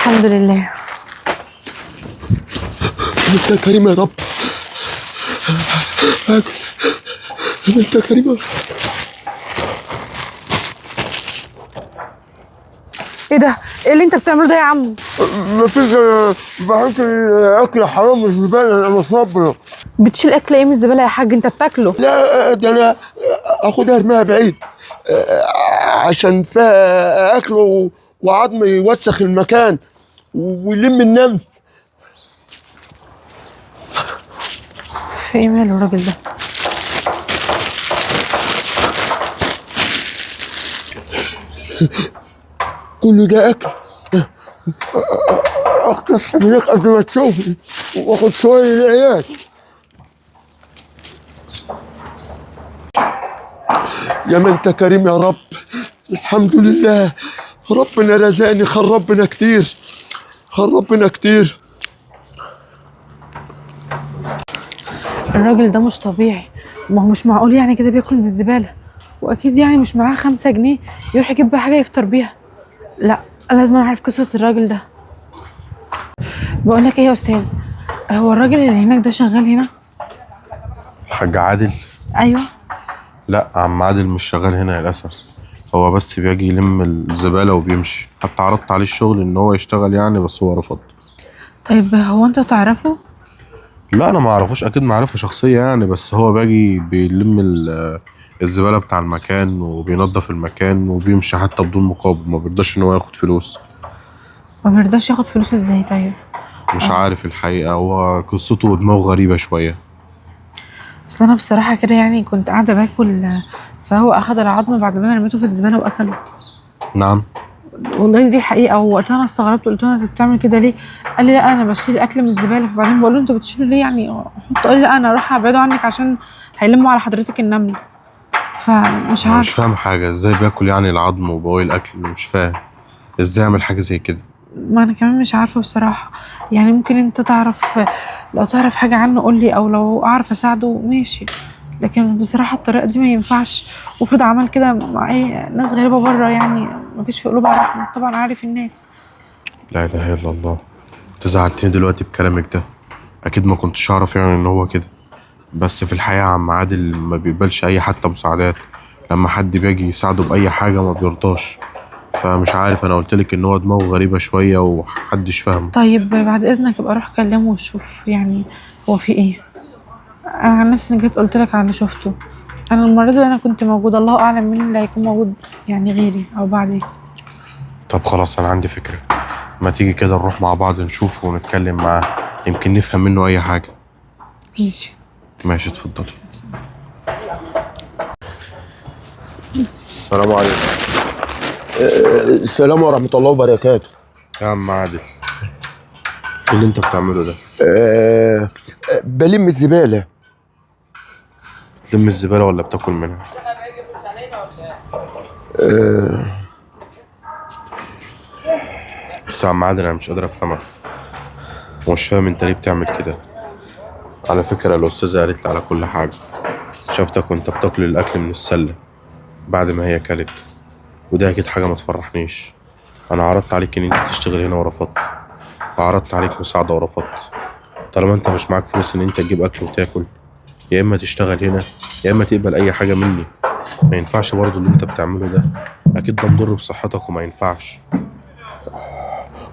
الحمد لله. انت كريم يا رب. اكل. انت كريم يا رب. ايه ده؟ ايه اللي انت بتعمله ده يا عم؟ مفيش. بحس اكل حرام مش زباله، انا صبر. بتشيل اكل ايه من الزباله يا حاج؟ انت بتاكله. لا ده انا اخدها ارميها بعيد عشان فيها اكل وعظم يوسخ المكان ويلم النمل. في ايه ماله الراجل ده؟ كل ده اكل. اختص منك قبل ما تشوفني واخد شويه للعيال. يا ما انت كريم يا رب. الحمد لله. ربنا رزقني، خير ربنا كتير، خير ربنا كتير. الراجل ده مش طبيعي. ما هو مش معقول يعني كده بياكل من الزباله، واكيد يعني مش معاه 5 جنيه يروح يجيب بقى حاجه يفطر بيها. لا، لازم اعرف قصه الراجل ده. بقول لك ايه يا استاذ، هو الراجل اللي هناك ده شغال هنا؟ الحاج عادل؟ ايوه. لا، عم عادل مش شغال هنا للاسف. هو بس بيجي يلم الزباله وبيمشي. حتى عرضت عليه الشغل ان هو يشتغل يعني، بس هو رفض. طيب هو انت تعرفه؟ لا انا ما اعرفوش، اكيد معرفه شخصيه يعني، بس هو باجي بيلم الزباله بتاع المكان وبينظف المكان وبيمشي حتى بدون مقابل، ما بيرضاش ان هو ياخد فلوس. ما بيرضاش ياخد فلوس ازاي طيب؟ مش عارف الحقيقه، هو قصته ودماغه غريبه شويه. اصل انا بصراحه كده يعني كنت قاعده باكل، فهو اخد العظم بعد ما انا رميته في الزباله واكله. نعم. والله دي حقيقه، ووقتها انا استغربت قلت له انت بتعمل كده ليه؟ قال لي لا انا بشيل اكل من الزباله. فبعدين بقول له انتوا بتشيلوا ليه يعني؟ حط. قال لي لا انا اروح ابعده عنك عشان هيلموا على حضرتك النمل. فمش انا مش عارفه. فاهم حاجه، ازاي بياكل يعني العظم وبواقي الاكل؟ مش فاهم ازاي يعمل حاجه زي كده. ما انا كمان مش عارفه بصراحه. يعني ممكن انت تعرف، لو تعرف حاجه عنه قول لي، او لو اعرف اساعده ماشي. لكن بصراحه الطريقه دي ما ينفعش. وافرض عمل كده مع اي ناس غريبه بره، يعني ما فيش في قلوبها رحمه، طبعا عارف الناس. لا اله الا الله. انت زعلتني دلوقتي بكلامك ده. اكيد ما كنتش اعرف يعني ان هو كده. بس في الحقيقه عم عادل ما بيقبلش اي حتى مساعدات. لما حد بيجي يساعده باي حاجه ما بيرضاش. فمش عارف، انا قلت لك ان هو دماغه غريبه شويه ومحدش فاهمه. طيب بعد اذنك ابقى روح كلمه وشوف يعني هو في ايه. انا عن نفسي انا جيت قلت لك على اللي شفته. انا المره دي انا كنت موجوده، الله اعلم مين اللي هيكون موجود يعني غيري او بعدي. طب خلاص، انا عندي فكره. ما تيجي كده نروح مع بعض نشوفه ونتكلم معاه، يمكن نفهم منه اي حاجه. ماشي. ماشي، اتفضلي. السلام عليكم. السلام ورحمه الله وبركاته. يا عم عادل، ايه اللي انت بتعمله ده؟ بلم الزباله. بتلم الزباله ولا بتاكل منها؟ بص يا عم عادل، انا مش قادر افهمك ومش فاهم انت ليه بتعمل كده. على فكره الاستاذه قالت لي على كل حاجه. شفتك وانت بتاكل الاكل من السله بعد ما هي كلت، وده اكيد حاجه ما تفرحنيش. انا عرضت عليك ان انت تشتغل هنا ورفضت، وعرضت عليك مساعده ورفضت. طالما انت مش معاك فلوس ان انت تجيب اكل وتاكل، يا اما تشتغل هنا يا اما تقبل اي حاجه مني. ما ينفعش برضه اللي انت بتعمله ده، اكيد ده مضر بصحتك وما ينفعش.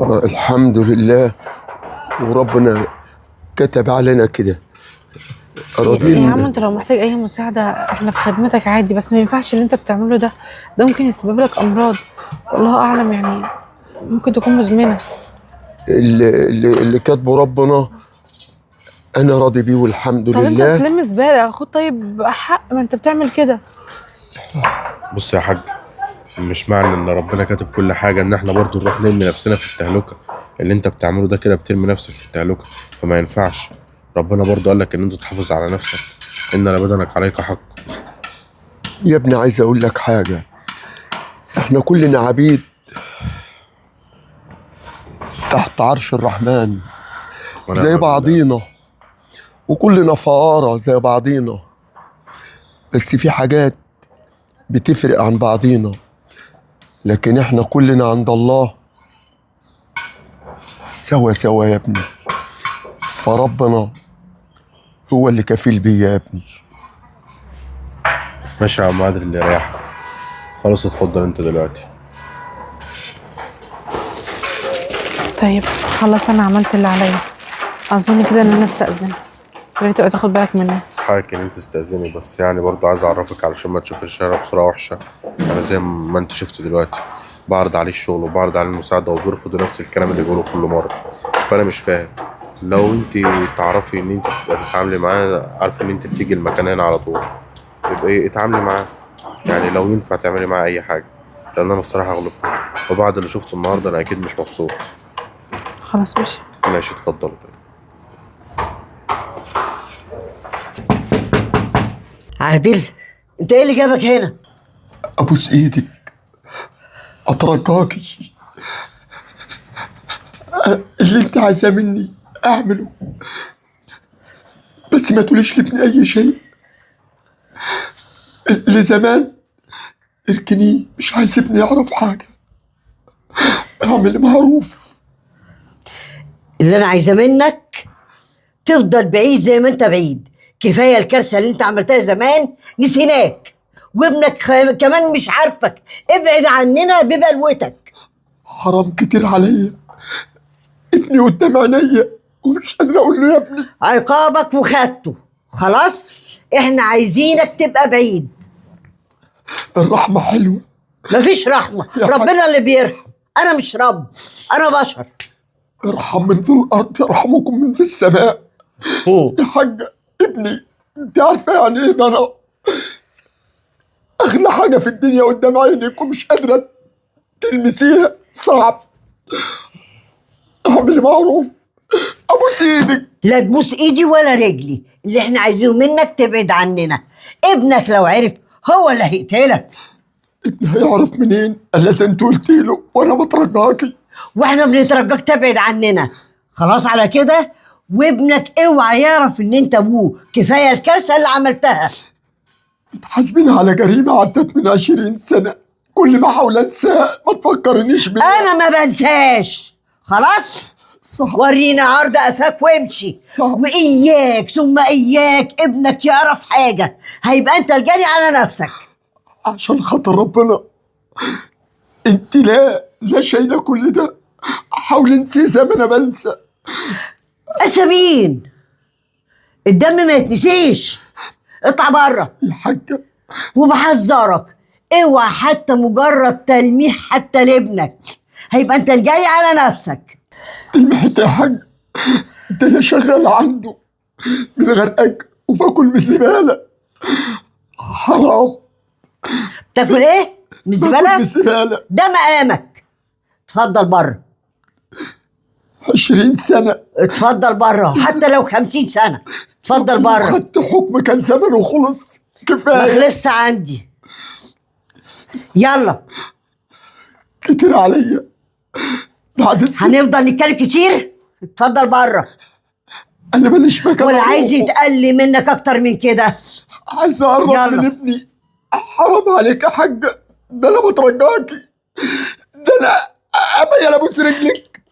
الحمد لله، وربنا كتب علينا كده. يا عم راضين. انت لو محتاج اي مساعده احنا في خدمتك عادي، بس ما ينفعش اللي انت بتعمله ده. ده ممكن يسبب لك امراض، والله اعلم يعني ممكن تكون مزمنه. اللي كاتبه ربنا انا راضي بيه والحمد طب انت لله. بتلم زباله، خد طيب حق ما انت بتعمل كده. بص يا حاج، مش معنى ان ربنا كاتب كل حاجه ان احنا برضو نروح نرمي نفسنا في التهلكه. اللي انت بتعمله ده كده بترمي نفسك في التهلكه، فما ينفعش. ربنا برضو قال لك ان انت تحافظ على نفسك، ان لبدنك عليك حق. يا ابني عايز اقول لك حاجه، احنا كلنا عبيد تحت عرش الرحمن زي بعضينا، وكلنا فقارة زي بعضينا، بس في حاجات بتفرق عن بعضينا، لكن احنا كلنا عند الله سوا سوا يا ابني، فربنا هو اللي كفيل بيا يا ابني. ماشي يا عم عادل اللي يريحك. خلاص اتفضل انت دلوقتي. طيب خلاص انا عملت اللي عليا، اظن كده ان انا استأذن. يا ريت تبقى تاخد بالك منها. حقك ان انت تستأذني، بس يعني برضه عايز اعرفك علشان ما تشوف الشارع بصورة وحشة. انا زي ما انت شفت دلوقتي بعرض عليه الشغل وبعرض عليه المساعدة وبيرفضوا نفس الكلام اللي بيقوله كل مرة. فانا مش فاهم، لو انت تعرفي ان انت تبقى تتعاملي معاه، عارفة ان انت بتيجي المكان هنا على طول، يبقى ايه اتعاملي معاه. يعني لو ينفع تعملي معاه اي حاجة، لان انا الصراحة غلطت، وبعد اللي شفته النهاردة انا اكيد مش مبسوط. خلاص ماشي. ماشي اتفضل. طيب عادل، انت ايه اللي جابك هنا؟ ابوس ايدك، اترجاكي، اللي انت عايزاه مني اعمله، بس ما تقوليش لابني اي شيء. لزمان اركنيه، مش عايز ابني يعرف حاجه. اعمل معروف. اللي انا عايزاه منك تفضل بعيد زي ما انت بعيد. كفايه الكارثه اللي انت عملتها زمان، نسيناك، وابنك كمان مش عارفك. ابعد عننا ببلوتك. حرام كتير عليا، ابني قدام عينيا ومش قادر اقول له يا ابني. عقابك وخدته خلاص. احنا عايزينك تبقى بعيد. الرحمه حلوه. مفيش رحمه، ربنا اللي بيرحم. انا مش رب، انا بشر. ارحم من في الارض يرحمكم من في السماء. يا حاجه ابني، انت عارفه يعني ايه ضنا؟ اغلى حاجه في الدنيا قدام عينك ومش قادره تلمسيها، صعب. اعمل معروف، ابوس ايدك. لا تبوس ايدي ولا رجلي. اللي احنا عايزينه منك تبعد عننا. ابنك لو عرف هو اللي هيقتلك. ابني هيعرف منين؟ الا انت قلت له وانا بترجاكي. واحنا بنترجاك تبعد عننا. خلاص على كده. وابنك اوعى يعرف ان انت ابوه. كفايه الكارثه اللي عملتها. متحاسبين على جريمه عدت من 20 سنه، كل ما احاول انساها ما تفكرنيش بيها. انا ما بنساش. خلاص صح. ورينا عرض قفاك وامشي. صح. واياك ثم اياك ابنك يعرف حاجه، هيبقى انت الجاني على نفسك. عشان خاطر ربنا، انت لا شايله كل ده. حاول انسيه زي ما انا بنسى. اسامين الدم ما يتنسيش. اطلع بره. يا حاجه وبحذرك اوعى حتى مجرد تلميح حتى لابنك، هيبقى انت الجاري على نفسك. تلمحت يا حاج، ده انا شغال عنده من غير اجر وباكل من الزباله. حرام. تاكل ايه؟ من باكل من الزباله؟ الزباله. ده مقامك. اتفضل بره. 20 سنه. اتفضل بره حتى لو 50 سنه. اتفضل بره. خدت حكم كان زمانه خلص. ما كفايه. خلصش عندي. يلا. كتير عليا بعد السنة. هنفضل نتكلم كتير؟ اتفضل بره. انا ماليش مكان ولا أروحه. عايز يتقل منك اكتر من كده؟ عايز اقرب يلا. من ابني. حرام عليك يا حاجه، ده انا بترجاكي، ده انا ابين ابوس رجلك.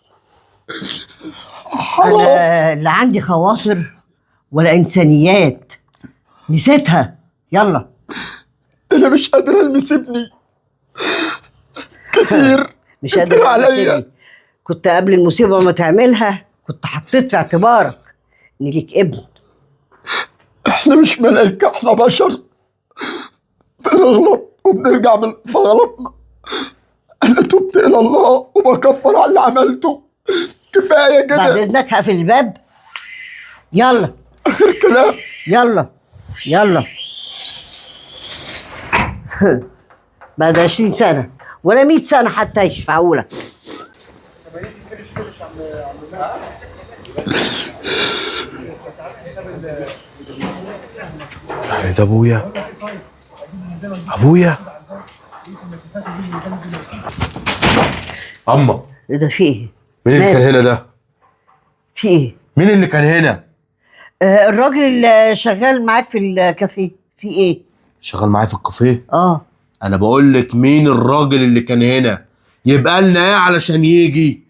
حرام. انا لا عندي خواطر ولا انسانيات، نسيتها. يلا. ده انا مش قادر المس ابني. كتير مش كتير قادر عليا. عليا. كنت قبل المصيبه ما تعملها كنت حطيت في اعتبارك ان ليك ابن. احنا مش ملايكه، احنا بشر، بنغلط وبنرجع في غلطنا. انا تبت الى الله وبكفر على اللي عملته. كفايه بعد كده. اذنك هقفل الباب. يلا. اخر كلام. يلا يلا. بعد 20 سنه ولا 100 سنه حتى يشفعوا لك. يعني ده ابويا؟ ابويا؟ اما ايه ده؟ في ايه؟ مين اللي مالك؟ كان هنا ده؟ في ايه؟ مين اللي كان هنا؟ الراجل اللي شغال معاك في الكافيه. في ايه؟ شغال معايا في الكافيه؟ اه. انا بقول لك مين الراجل اللي كان هنا؟ يبقى لنا ايه علشان يجي؟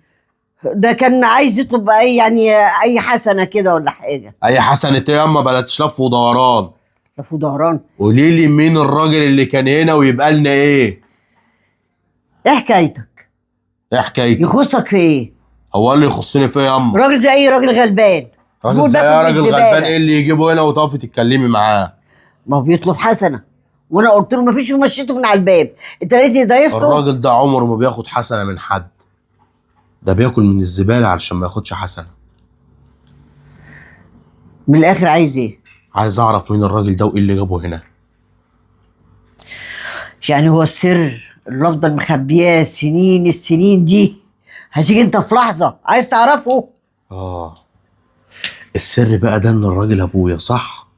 ده كان عايز يطلب اي يعني اي حسنه كده ولا حاجه. اي حسنة ايه ياما، بلاش لف ودوران. لف ودوران؟ قولي لي مين الراجل اللي كان هنا ويبقى لنا ايه؟ ايه حكايتك؟ ايه حكايتي؟ يخصك في ايه؟ هو اللي يخصني فيه ياما؟ راجل زي اي راجل غلبان. راجل بيقول زي باكل يا من راجل الزبالة. غلبان ايه اللي يجيبه هنا وتقفي تتكلمي معاه؟ ما هو بيطلب حسنه وانا قلت له مفيش ومشيته من على الباب. انت لقيتني ضيفته؟ الراجل ده عمره ما بياخد حسنة من حد، ده بياكل من الزبالة علشان ما ياخدش حسنة. من الاخر عايز ايه؟ عايز اعرف مين الراجل ده وايه اللي جابه هنا. يعني هو السر اللي افضل مخبياه سنين السنين دي هتيجي انت في لحظه عايز تعرفه؟ السر بقى ده ان الراجل ابويا، صح؟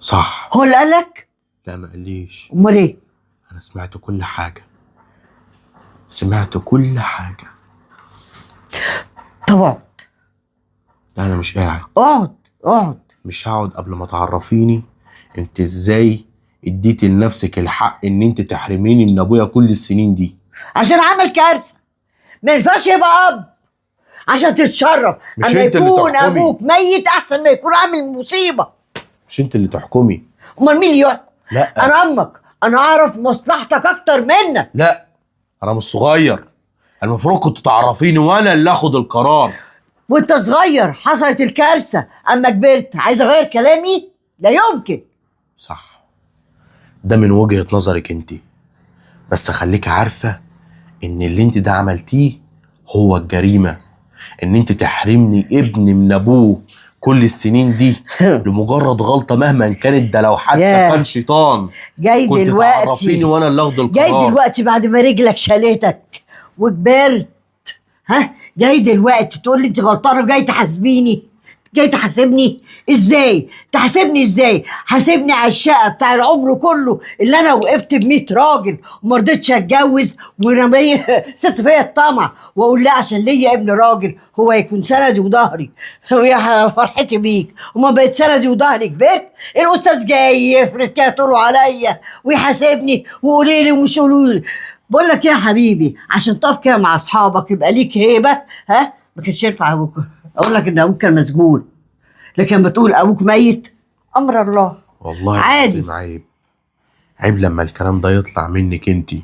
صح. هو اللي قالك؟ لا ما قاليش. امال ايه؟ انا سمعت كل حاجة، سمعت كل حاجة. طب اقعد. لا انا مش قاعد. اقعد اقعد. مش هقعد قبل ما تعرفيني انت ازاي اديتي لنفسك الحق ان انت تحرميني من ابويا كل السنين دي. عشان عمل كارثه، ما ينفعش يبقى اب. عشان تتشرف مش اما انت اللي يكون تحكمي. ابوك ميت احسن ما يكون عامل مصيبه. مش انت اللي تحكمي. امال مين اللي يحكم؟ لا انا امك، انا اعرف مصلحتك اكتر منك. لا، انا مش صغير، المفروض كنت تعرفيني وانا اللي اخد القرار. وانت صغير حصلت الكارثه، اما كبرت عايز اغير كلامي؟ لا يمكن. صح، ده من وجهة نظرك انت، بس خليك عارفة ان اللي انت ده عملتيه هو الجريمة، ان انت تحرمني ابني من ابوه كل السنين دي لمجرد غلطة مهما كانت، ده لو حتى كان شيطان. جاي كنت دلوقتي تعرفيني وانا اللي اخد القرار. جاي دلوقتي بعد ما رجلك شالتك وكبرت، ها؟ جاي دلوقتي تقول لي انت غلطانه وجاي تحاسبيني؟ جاي تحاسبني ازاي؟ تحاسبني ازاي؟ حاسبني على الشقه بتاع العمر كله اللي انا وقفت ب100 راجل وما رضيتش اتجوز ورمي ست فيا الطمع واقول لا عشان ليا ابن راجل هو يكون سندي وظهري ويا فرحتي بيك، وما بقيت سندي وظهري كبرت الاستاذ جاي يفرد كده طوله عليا ويحاسبني وقولي لي ومش قولوا لي. بقول لك يا حبيبي عشان تقف كده مع اصحابك يبقى ليك هيبه، ها؟ ما كانش ينفع ابوك اقول لك ان ابوك كان مسجون، لكن بتقول ابوك ميت امر الله. والله عادي. العظيم عيب، عيب لما الكلام ده يطلع منك انت،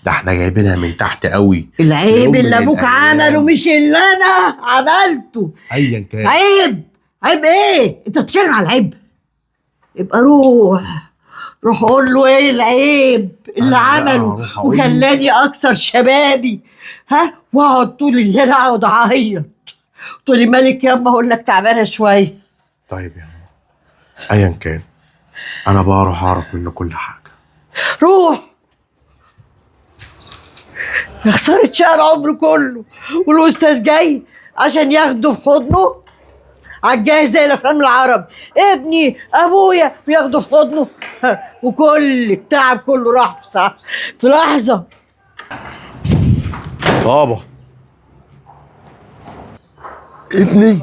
ده احنا جايبينها من تحت قوي. العيب اللي ابوك عمله مش اللي انا عملته. ايا كان. عيب؟ عيب ايه؟ انت بتتكلم على العيب؟ يبقى روح قول له ايه العيب اللي عمله وخلاني اكثر شبابي، ها؟ واقعد طول الليل اقعد اعيط تقول لي مالك ياما اقول لك تعبانه شويه. طيب يا ماما ايا كان، انا بقى اروح اعرف منه كل حاجه. روح. يا خساره شهر عمره كله والاستاذ جاي عشان ياخده في حضنه عالجاهز زي الافلام العرب، ابني ابويا وياخده في حضنه وكل التعب كله راح في لحظه. بابا ابني